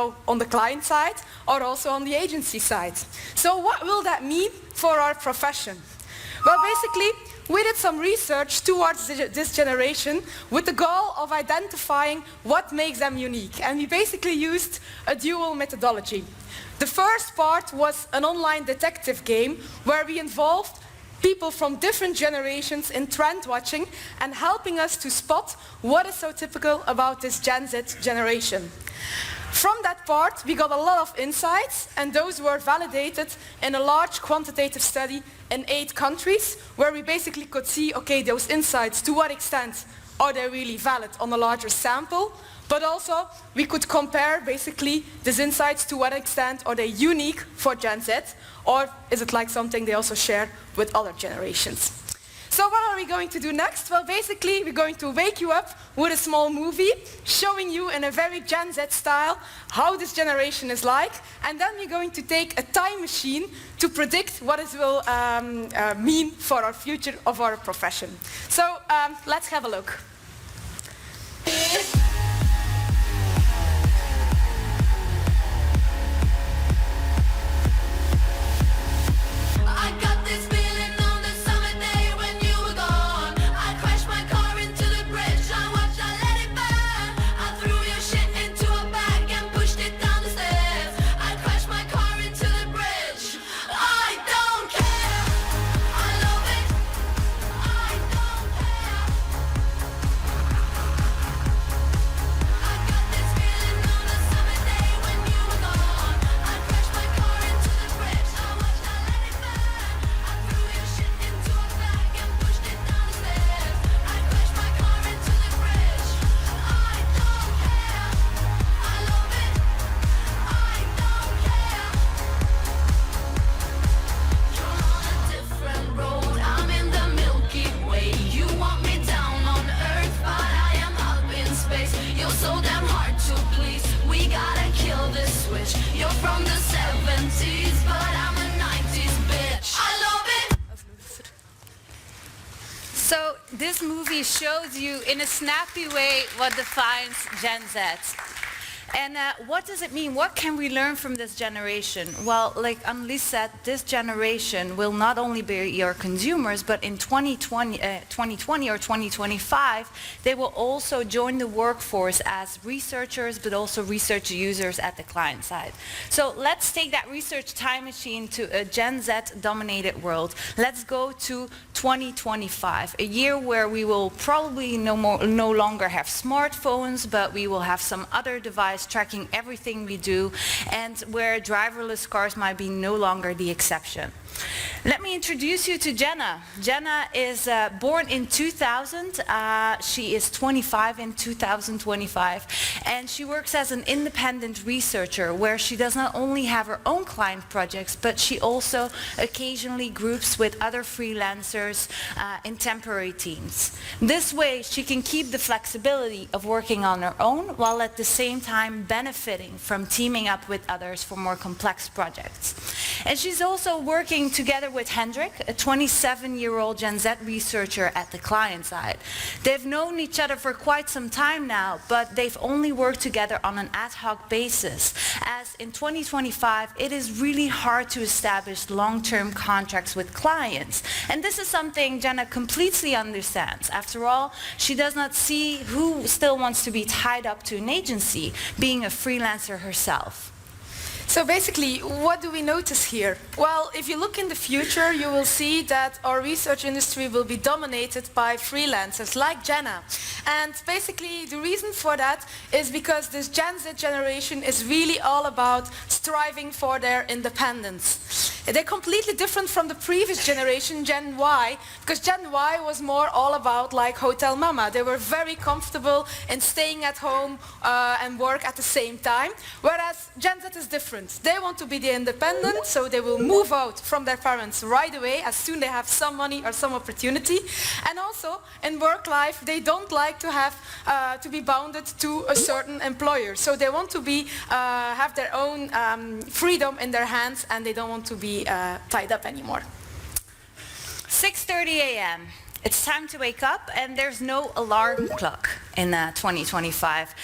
so on the client side or also on the agency side. So what will that mean for our profession? Well, basically, we did some research towards this generation with the goal of identifying what makes them unique. And we basically used a dual methodology. The first part was an online detective game where we involved people from different generations in trend watching and helping us to spot what is so typical about this Gen Z generation. From that part, we got a lot of insights, and those were validated in a large quantitative study in 8 countries, where we basically could see, okay, those insights, to what extent are they really valid on a larger sample, but also we could compare basically these insights to what extent are they unique for Gen Z, or is it like something they also share with other generations. So what are we going to do next? Well, basically, we're going to wake you up with a small movie showing you in a very Gen Z style how this generation is like, and then we're going to take a time machine to predict what it will mean for our future of our profession. So let's have a look. So this movie shows you in a snappy way what defines Gen Z. And what does it mean? What can we learn from this generation? Well, like Annelies said, this generation will not only be your consumers, but in 2020 or 2025, they will also join the workforce as researchers, but also research users at the client side. So let's take that research time machine to a Gen Z-dominated world. Let's go to 2025, a year where we will probably no longer have smartphones, but we will have some other device tracking everything we do, and where driverless cars might be no longer the exception. Let me introduce you to Jenna. Jenna is born in 2000. She is 25 in 2025, and she works as an independent researcher where she does not only have her own client projects, but she also occasionally groups with other freelancers in temporary teams. This way she can keep the flexibility of working on her own while at the same time benefiting from teaming up with others for more complex projects. And she's also working together with Hendrik, a 27-year-old Gen Z researcher at the client side. They've known each other for quite some time now, but they've only worked together on an ad hoc basis, as in 2025 it is really hard to establish long-term contracts with clients. And this is something Jenna completely understands. After all, she does not see who still wants to be tied up to an agency, being a freelancer herself. So basically, what do we notice here? Well, if you look in the future, you will see that our research industry will be dominated by freelancers like Jenna. And basically, the reason for that is because this Gen Z generation is really all about striving for their independence. They're completely different from the previous generation, Gen Y, because Gen Y was more all about like hotel mama. They were very comfortable in staying at home and work at the same time, whereas Gen Z is different. They want to be the independent, so they will move out from their parents right away as soon as they have some money or some opportunity. And also, in work life, they don't like to have to be bounded to a certain employer. So they want to be have their own freedom in their hands, and they don't want to be tied up anymore. 6:30 a.m. It's time to wake up, and there's no alarm clock. in 2025.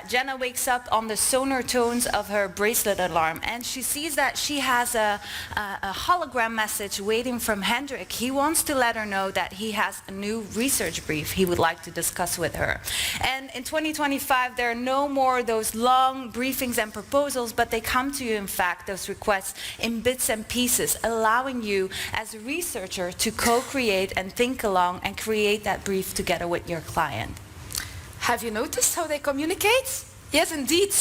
Jenna wakes up on the sonar tones of her bracelet alarm, and she sees that she has a hologram message waiting from Hendrik. He wants to let her know that he has a new research brief he would like to discuss with her. And in 2025, there are no more those long briefings and proposals, but they come to you, in fact, those requests in bits and pieces, allowing you as a researcher to co-create and think along and create that brief together with your client. Have you noticed how they communicate? Yes, indeed.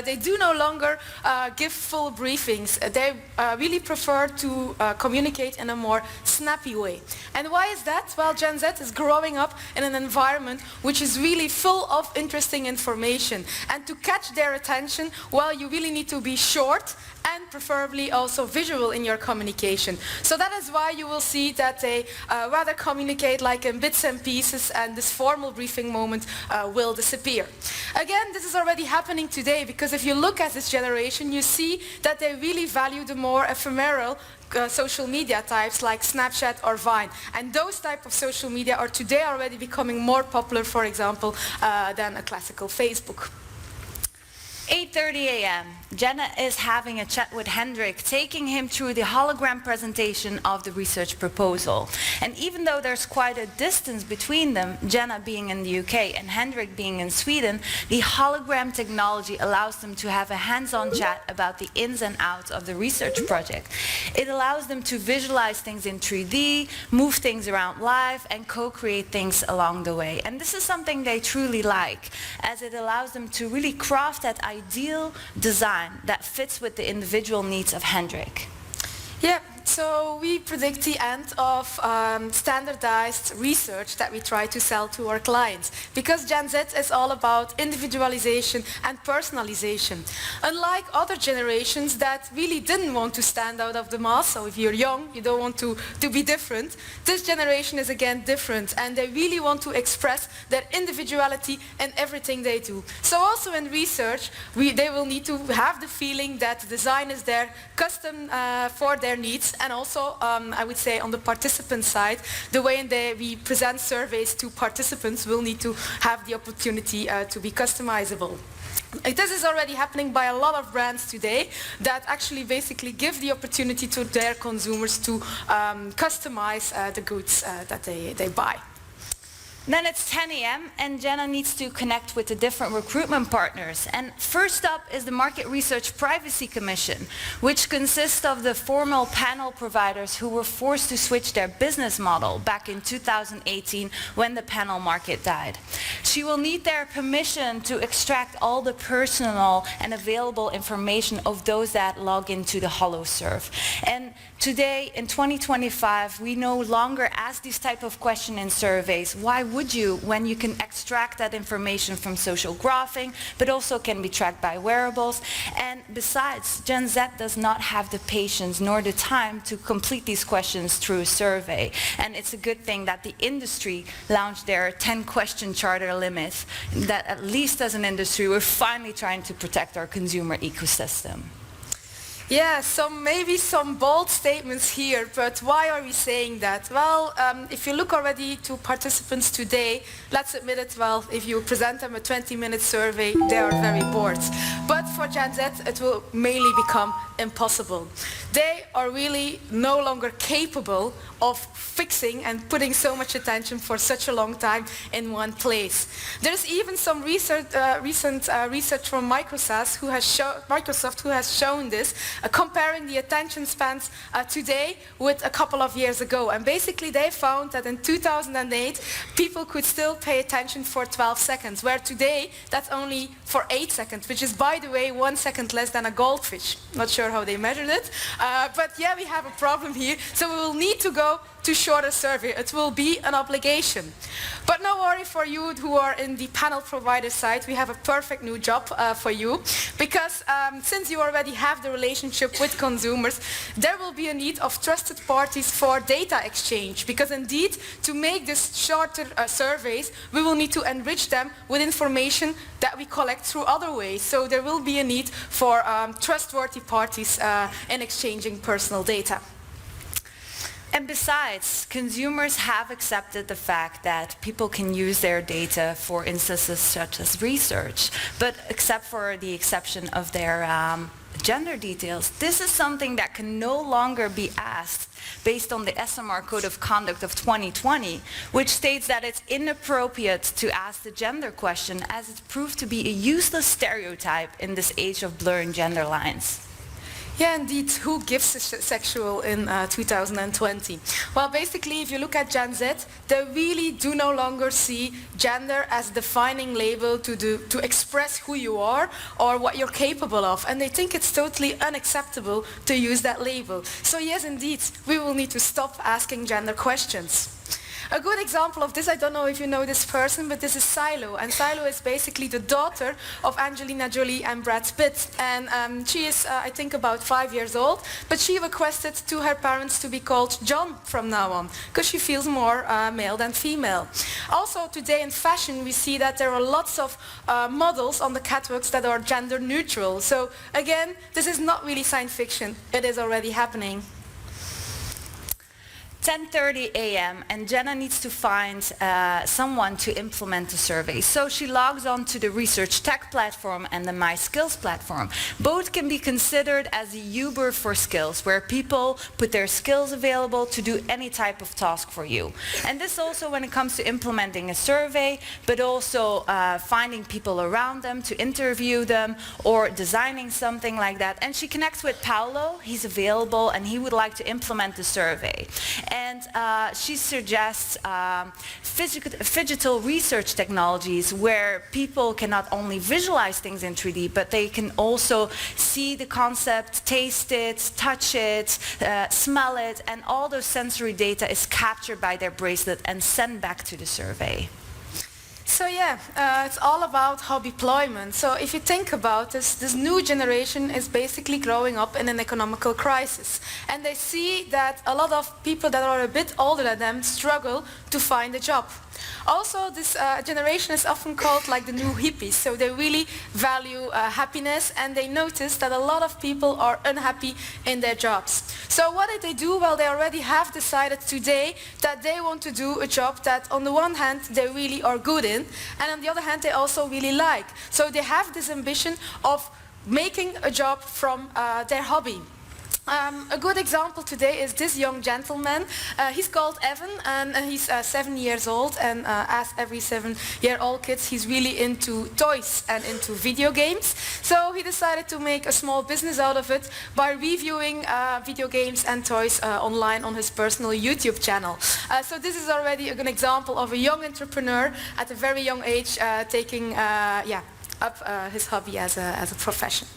They do no longer give full briefings. They really prefer to communicate in a more snappy way. And why is that? Well, Gen Z is growing up in an environment which is really full of interesting information. And to catch their attention, well, you really need to be short and preferably also visual in your communication. So that is why you will see that they rather communicate like in bits and pieces, and this formal briefing moment will disappear. Again, this is already happening today, because if you look at this generation, you see that they really value the more ephemeral social media types like Snapchat or Vine. And those type of social media are today already becoming more popular, for example, than a classical Facebook. 8:30 a.m. Jenna is having a chat with Hendrik, taking him through the hologram presentation of the research proposal. And even though there's quite a distance between them, Jenna being in the UK and Hendrik being in Sweden, the hologram technology allows them to have a hands-on chat about the ins and outs of the research project. It allows them to visualize things in 3D, move things around live, and co-create things along the way. And this is something they truly like, as it allows them to really craft that ideal design that fits with the individual needs of Hendrik. Yeah, so we predict the end of standardized research that we try to sell to our clients, because Gen Z is all about individualization and personalization. Unlike other generations that really didn't want to stand out of the mass, so if you're young, you don't want to be different, this generation is again different, and they really want to express their individuality in everything they do. So also in research, they will need to have the feeling that the design is there, custom for their needs. And also, I would say on the participant side, the way we present surveys to participants will need to have the opportunity to be customizable. This is already happening by a lot of brands today that actually basically give the opportunity to their consumers to customize the goods that they buy. Then it's 10 a.m. and Jenna needs to connect with the different recruitment partners. And first up is the Market Research Privacy Commission, which consists of the formal panel providers who were forced to switch their business model back in 2018 when the panel market died. She will need their permission to extract all the personal and available information of those that log into the HoloServe. And today, in 2025, we no longer ask these type of questions in surveys. Why would you, when you can extract that information from social graphing, but also can be tracked by wearables? And besides, Gen Z does not have the patience nor the time to complete these questions through a survey. And it's a good thing that the industry launched their 10-question charter limit, that at least as an industry, we're finally trying to protect our consumer ecosystem. Yeah, maybe some bold statements here, but why are we saying that? Well, if you look already to participants today, let's admit it, well, if you present them a 20-minute survey, they are very bored. But for Gen Z, it will mainly become impossible. They are really no longer capable of fixing and putting so much attention for such a long time in one place. There's even some recent research from Microsoft who has shown this, comparing the attention spans today with a couple of years ago. And basically they found that in 2008, people could still pay attention for 12 seconds, where today that's only for 8 seconds, which is, by the way, 1 second less than a goldfish. Not sure how they measured it, but yeah, we have a problem here. So we will need to go to shorter survey. It will be an obligation. But no worry for you who are in the panel provider side, we have a perfect new job for you, because since you already have the relationship with consumers, there will be a need of trusted parties for data exchange, because indeed, to make this shorter surveys, we will need to enrich them with information that we collect through other ways. So there will be a need for trustworthy parties in exchanging personal data. And besides, consumers have accepted the fact that people can use their data for instances such as research, but except for the exception of their gender details, this is something that can no longer be asked based on the ESOMAR Code of Conduct of 2020, which states that it's inappropriate to ask the gender question as it proved to be a useless stereotype in this age of blurring gender lines. Yeah, indeed. Who gives a sexual in 2020? Well, basically, if you look at Gen Z, they really do no longer see gender as defining label to express who you are or what you're capable of. And they think it's totally unacceptable to use that label. So yes, indeed, we will need to stop asking gender questions. A good example of this, I don't know if you know this person, but this is Silo. And Silo is basically the daughter of Angelina Jolie and Brad Pitt. And she is, I think, about 5 years old. But she requested to her parents to be called John from now on, because she feels more male than female. Also, today in fashion, we see that there are lots of models on the catwalks that are gender neutral. So again, this is not really science fiction. It is already happening. 10:30 a.m. and Jenna needs to find someone to implement the survey. So she logs on to the Research Tech platform and the My Skills platform. Both can be considered as a Uber for skills, where people put their skills available to do any type of task for you. And this also when it comes to implementing a survey, but also finding people around them to interview them or designing something like that. And she connects with Paolo, he's available and he would like to implement the survey. And she suggests phygital research technologies where people can not only visualize things in 3D, but they can also see the concept, taste it, touch it, smell it, and all those sensory data is captured by their bracelet and sent back to the survey. So yeah, it's all about how deployment. So if you think about this new generation is basically growing up in an economical crisis. And they see that a lot of people that are a bit older than them struggle to find a job. Also, this generation is often called like the new hippies. So they really value happiness, and they notice that a lot of people are unhappy in their jobs. So what did they do? Well, they already have decided today that they want to do a job that on the one hand they really are good in, and on the other hand they also really like. So they have this ambition of making a job from their hobby. A good example today is this young gentleman. He's called Evan and he's 7 years old, and as every 7-year-old kids, he's really into toys and into video games. So he decided to make a small business out of it by reviewing video games and toys online on his personal YouTube channel. So this is already a good example of a young entrepreneur at a very young age taking up his hobby as a profession.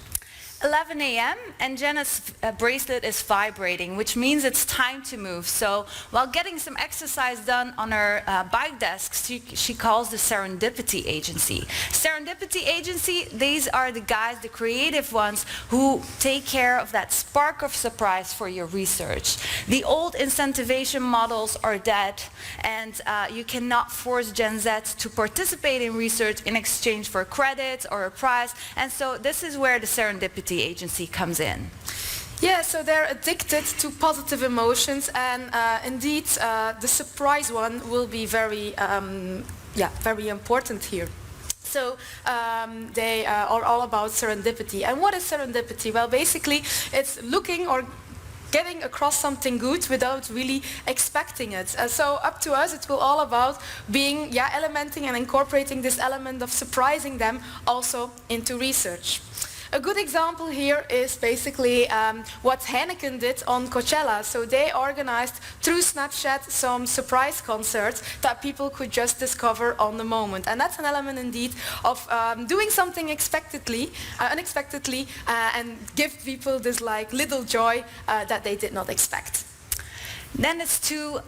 11 a.m. and Jenna's bracelet is vibrating, which means it's time to move. So while getting some exercise done on her bike desk, she calls the Serendipity Agency. Serendipity Agency, these are the guys, the creative ones, who take care of that spark of surprise for your research. The old incentivization models are dead, and you cannot force Gen Z to participate in research in exchange for credits or a prize. And so this is where the Serendipity Agency comes in. Yeah, so they're addicted to positive emotions, and indeed the surprise one will be very important here. So they are all about serendipity. And what is serendipity? Well, basically it's looking or getting across something good without really expecting it. So up to us, it will all about being, elementing and incorporating this element of surprising them also into research. A good example here is basically what Heineken did on Coachella. So they organized through Snapchat some surprise concerts that people could just discover on the moment. And that's an element indeed of doing something unexpectedly, and give people this like little joy that they did not expect. Then it's 2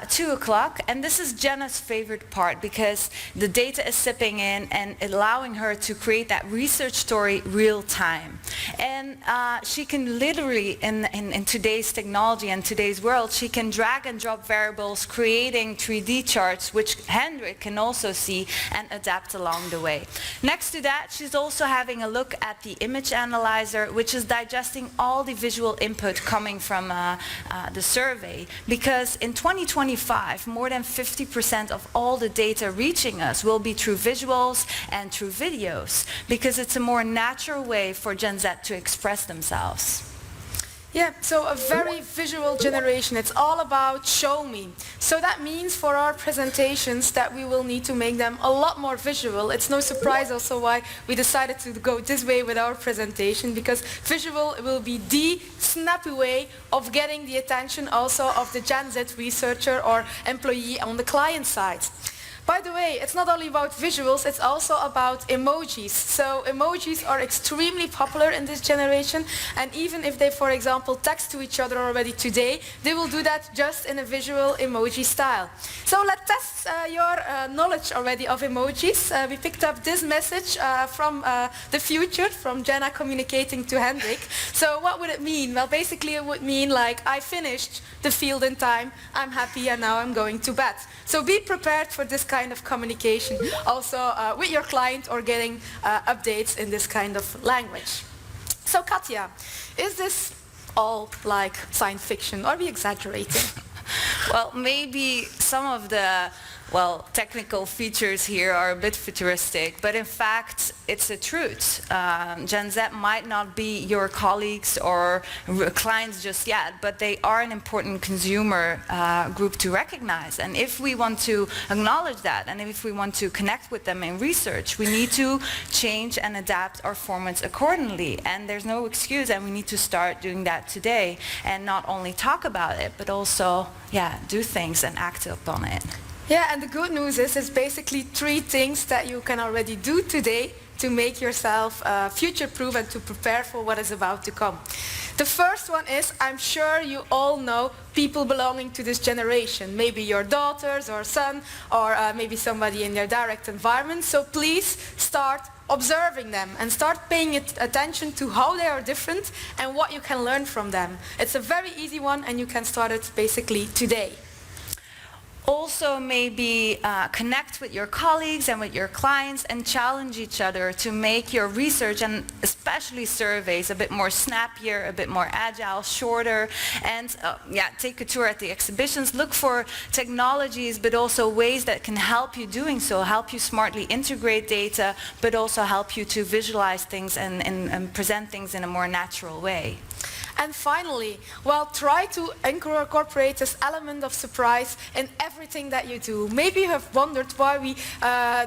2 o'clock, and this is Jenna's favorite part because the data is sipping in and allowing her to create that research story real time. And she can literally, in today's technology and today's world, she can drag and drop variables, creating 3D charts, which Hendrik can also see and adapt along the way. Next to that, she's also having a look at the image analyzer, which is digesting all the visual input coming from the survey. Because in 2025, more than 50% of all the data reaching us will be through visuals and through videos, because it's a more natural way for Gen Z to express themselves. Yeah, so a very visual generation. It's all about show me. So that means for our presentations that we will need to make them a lot more visual. It's no surprise also why we decided to go this way with our presentation, because visual will be the snappy way of getting the attention also of the Gen Z researcher or employee on the client side. By the way, it's not only about visuals, it's also about emojis. So emojis are extremely popular in this generation, and even if they, for example, text to each other already today, they will do that just in a visual emoji style. So let's test your knowledge already of emojis. We picked up this message from the future, from Jenna communicating to Hendrik. So what would it mean? Well, basically it would mean like, I finished the field in time, I'm happy, and now I'm going to bed. So be prepared for this kind of communication also with your client, or getting updates in this kind of language. So Katia, is this all like science fiction? Are we exaggerating? Well, maybe some of the technical features here are a bit futuristic, but in fact, it's the truth. Gen Z might not be your colleagues or clients just yet, but they are an important consumer group to recognize. And if we want to acknowledge that, and if we want to connect with them in research, we need to change and adapt our formats accordingly. And there's no excuse, and we need to start doing that today, and not only talk about it, but also, do things and act upon it. Yeah, and the good news is basically 3 things that you can already do today to make yourself future-proof and to prepare for what is about to come. The first one is, I'm sure you all know people belonging to this generation, maybe your daughters or son, or maybe somebody in their direct environment. So please start observing them and start paying attention to how they are different and what you can learn from them. It's a very easy one, and you can start it basically today. Also maybe connect with your colleagues and with your clients and challenge each other to make your research, and especially surveys, a bit more snappier, a bit more agile, shorter, and take a tour at the exhibitions. Look for technologies, but also ways that can help you doing so, help you smartly integrate data, but also help you to visualize things and present things in a more natural way. And finally, try to incorporate this element of surprise in everything that you do. Maybe you have wondered why we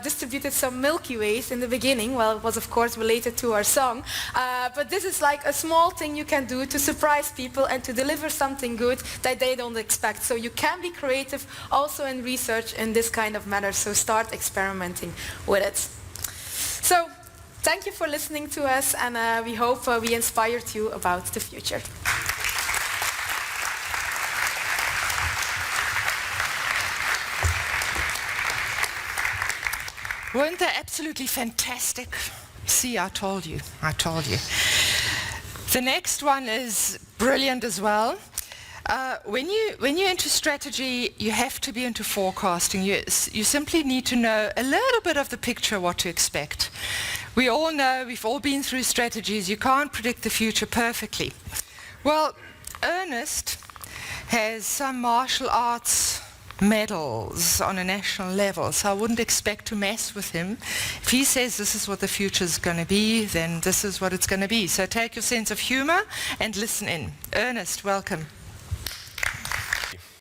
distributed some Milky Ways in the beginning. Well, it was of course related to our song. But this is like a small thing you can do to surprise people and to deliver something good that they don't expect. So you can be creative also in research in this kind of manner. So start experimenting with it. So, thank you for listening to us, and we hope we inspired you about the future. Weren't they absolutely fantastic? See, I told you. The next one is brilliant as well. When you're into strategy, you have to be into forecasting. You simply need to know a little bit of the picture, what to expect. We all know, we've all been through strategies, you can't predict the future perfectly. Well, Ernest has some martial arts medals on a national level, so I wouldn't expect to mess with him. If he says this is what the future's going to be, then this is what it's going to be. So take your sense of humor and listen in. Ernest, welcome.